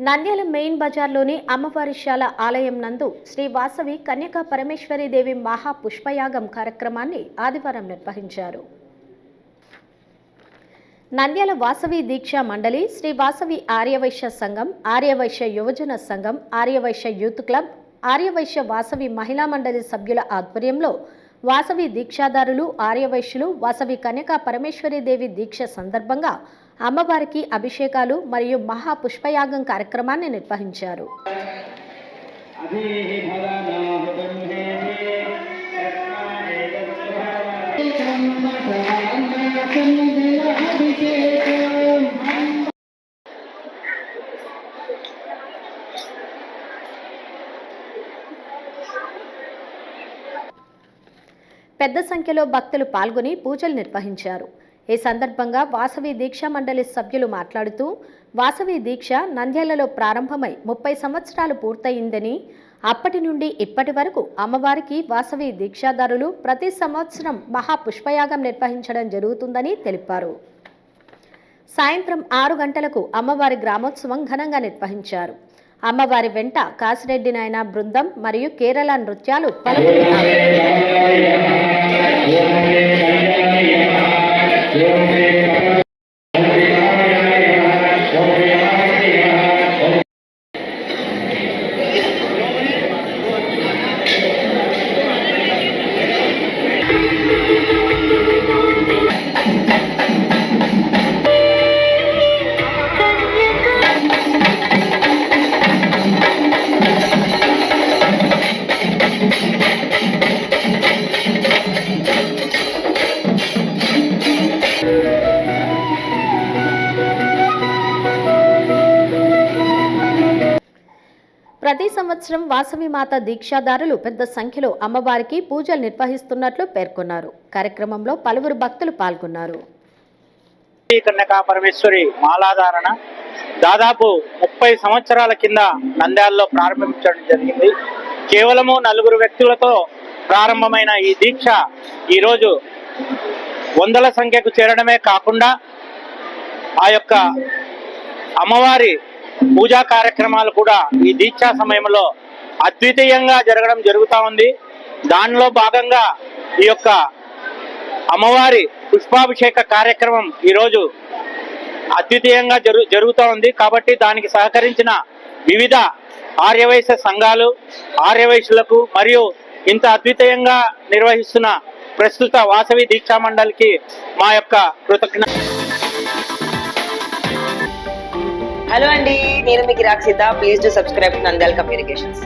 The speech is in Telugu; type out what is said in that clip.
నంద్యాల మెయిన్ బజార్లోని అమ్మవారిశాల ఆలయం నందు శ్రీ వాసవి కన్యకా పరమేశ్వరి దేవి మహా పుష్పయాగం కార్యక్రమాన్ని ఆదివారం నిర్వహించారు. నంద్యాల వాసవి దీక్షా మండలి, శ్రీ వాసవి ఆర్యవైశ్య సంఘం, ఆర్యవైశ్య యువజన సంఘం, ఆర్యవైశ్య యూత్ క్లబ్, ఆర్యవైశ్య వాసవి మహిళా మండలి సభ్యుల ఆధ్వర్యంలో వాసవి దీక్షాదారులు, ఆర్యవైశ్యులు వాసవి కన్యకా పరమేశ్వరి దేవి దీక్ష సందర్భంగా అమ్మవారికి అభిషేకాలు మరియు మహా పుష్పయాగం కార్యక్రమాన్ని నిర్వహించారు. పెద్ద సంఖ్యలో భక్తులు పాల్గొని పూజలు నిర్వహించారు. ఈ సందర్భంగా వాసవి దీక్షా మండలి సభ్యులు మాట్లాడుతూ, వాసవి దీక్ష నంద్యాలలో ప్రారంభమై 30 సంవత్సరాలు పూర్తయిందని, అప్పటి నుండి ఇప్పటి వరకు అమ్మవారికి వాసవి దీక్షాదారులు ప్రతి సంవత్సరం మహా పుష్పయాగం నిర్వహించడం జరుగుతుందని తెలిపారు. సాయంత్రం 6 గంటలకు అమ్మవారి గ్రామోత్సవం ఘనంగా నిర్వహించారు. అమ్మవారి వెంట కాసిరెడ్డి నాయన బృందం మరియు కేరళ నృత్యాలు ప్రతి సంవత్సరం వాసవి మాత దీక్షాదారులు పెద్ద సంఖ్యలో అమ్మవారికి పూజలు నిర్వహిస్తున్నట్లు పేర్కొన్నారు. కార్యక్రమంలో పలువురు భక్తులు పాల్గొన్నారు. కన్యకా పరమేశ్వరి మాలాధారణ దాదాపు 30 సంవత్సరాల కింద నంద్యాలలో ప్రారంభించడం జరిగింది. కేవలము 4 వ్యక్తులతో ప్రారంభమైన ఈ దీక్ష ఈరోజు వందల సంఖ్యకు చేరడమే కాకుండా ఆ యొక్క అమ్మవారి పూజా కార్యక్రమాలు కూడా ఈ దీక్షా సమయంలో అద్వితీయంగా జరుగుతూ ఉంది. దానిలో భాగంగా ఈ యొక్క అమ్మవారి పుష్పాభిషేక కార్యక్రమం ఈరోజు అద్వితీయంగా జరుగుతూ ఉంది. కాబట్టి దానికి సహకరించిన వివిధ ఆర్యవైశ్య సంఘాలు, ఆర్యవైశ్యులకు మరియు ఇంత అద్వితీయంగా నిర్వహిస్తున్న ప్రస్తుత వాసవి దీక్షా మండలికి మా యొక్క కృతజ్ఞత. హలో అండి, నేను మీ Kiraak Seetha. Please do subscribe to Nandyala communications.